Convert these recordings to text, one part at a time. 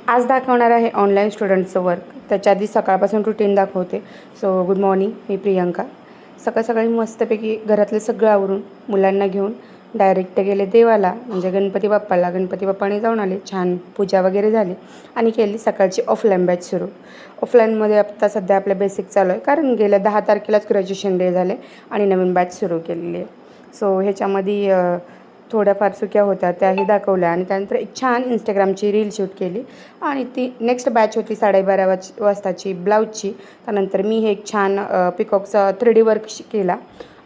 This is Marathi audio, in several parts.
आज दाखवणार आहे ऑनलाईन स्टुडंटचं वर्क. त्याच्या आधी सकाळपासून रुटीन दाखवते. सो गुड मॉर्निंग, मी प्रियंका. सकाळी मस्तपैकी घरातलं सगळं आवरून मुलांना घेऊन डायरेक्ट गेले देवाला, म्हणजे गणपती बाप्पाला. गणपती बाप्पाने जाऊन आले, छान पूजा वगैरे झाली आणि केली सकाळची ऑफलाईन बॅच सुरू. ऑफलाईनमध्ये आत्ता सध्या आपल्या बेसिक चालू आहे, कारण गेल्या 10 तारखेलाच ग्रॅज्युएशन डे झाले आणि नवीन बॅच सुरू केलेली आहे. सो ह्याच्यामध्ये थोड्याफार चुक्या होत्या, त्याही दाखवल्या आणि त्यानंतर एक छान इंस्टाग्रामची रील शूट केली आणि ती नेक्स्ट बॅच होती 12:30 वाजताची ब्लाऊजची. त्यानंतर मी हे एक छान पिकॉकचा 3D वर्क केला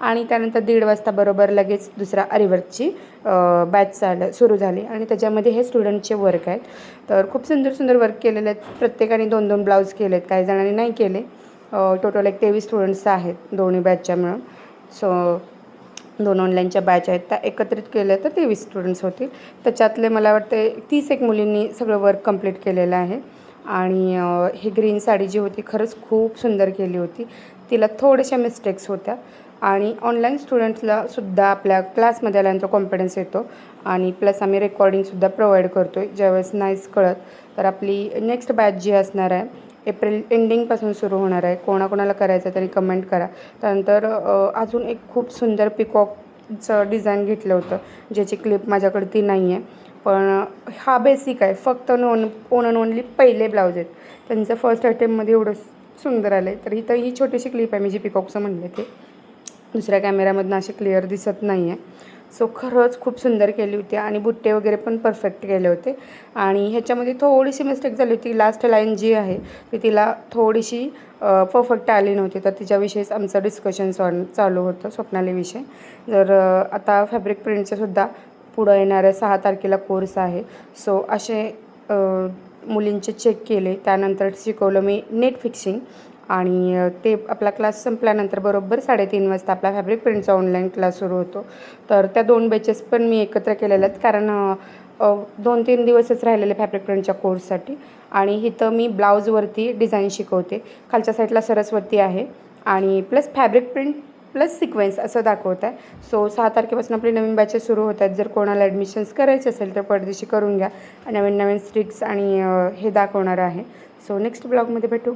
आणि त्यानंतर 1:30 वाजता बरोबर लगेच दुसरा आरीवर्कची बॅच सुरू झाली आणि त्याच्यामध्ये हे स्टुडंटचे वर्क आहेत. तर खूप सुंदर वर्क केलेले आहेत. प्रत्येकाने 2-2 ब्लाऊज केले आहेत, काही जणांनी नाही केले. टोटल एक 23 स्टुडंट्स आहेत दोन्ही बॅचच्या मिळून. सो 2 ऑनलाईनच्या बॅच आहेत, त्या एकत्रित केल्या तर 23 स्टुडंट्स होतील. त्याच्यातले मला वाटते 30 मुलींनी सगळं वर्क कंप्लीट केलेलं आहे. आणि ही ग्रीन साडी जी होती खरंच खूप सुंदर केली होती. तिला थोड्याशा मिस्टेक्स होत्या आणि ऑनलाईन स्टुडंट्सला सुद्धा आपल्या क्लासमध्ये आल्यानंतर कॉन्फिडन्स येतो आणि प्लस आम्ही रेकॉर्डिंगसुद्धा प्रोव्हाइड करतो आहे. ज्यावेळेस नाहीच कळत तर आपली नेक्स्ट बॅच जी असणार आहे एप्रिल एंडिंगपासून सुरू होणार आहे. कोणाकोणाला करायचं त्यांनी कमेंट करा. त्यानंतर अजून एक खूप सुंदर पिकॉकचं डिझाईन घेतलं होतं, ज्याची क्लिप माझ्याकडे ती नाही आहे. पण हा बेसिक आहे, फक्त ओन अँड ओनली पहिले ब्लाऊज आहेत. त्यांचं फर्स्ट अटेम्प्टमध्ये एवढं सुंदर आलं आहे. तर इथं ही छोटीशी क्लिप आहे, मी जी पिकॉकचं म्हणले ते. दुसऱ्या कॅमेऱ्यामधून असे क्लिअर दिसत नाही आहे. सो खरंच खूप सुंदर केली होती आणि बुट्टे वगैरे पण परफेक्ट केले होते. आणि ह्याच्यामध्ये थोडीशी मिस्टेक झाली होती. लास्ट लाईन जी आहे ती तिला थोडीशी परफेक्ट आली नव्हती, तर तिच्याविषयीच आमचं डिस्कशन चालू होतं, स्वप्नालीविषयी. तर आता फॅब्रिक प्रिंटचंसुद्धा पुढं येणाऱ्या 6 तारखेला कोर्स आहे. सो असे मुलींचे चेक केले. त्यानंतर शिकवलं मी नेट फिक्सिंग आणि ते आपला क्लास संपल्यानंतर बरोबर 3:30 वाजता आपला फॅब्रिक प्रिंटचा ऑनलाईन क्लास सुरू होतो. तर त्या 2 बॅचेस पण मी एकत्र केलेल्या आहेत, कारण 2-3 दिवसच राहिलेले फॅब्रिक प्रिंटच्या कोर्ससाठी. आणि इथं मी ब्लाऊजवरती डिझाईन शिकवते. खालच्या साईडला सरस्वती आहे आणि plus fabric print plus sequence असं दाखवत आहे. सो 6 तारखेपासून आपली नवीन बॅचेस सुरू होत आहेत. जर कोणाला ॲडमिशन्स करायचे असेल तर पडदेशी करून घ्या. नवीन स्ट्रिक्स आणि हे दाखवणार आहे. सो नेक्स्ट ब्लॉगमध्ये भेटू.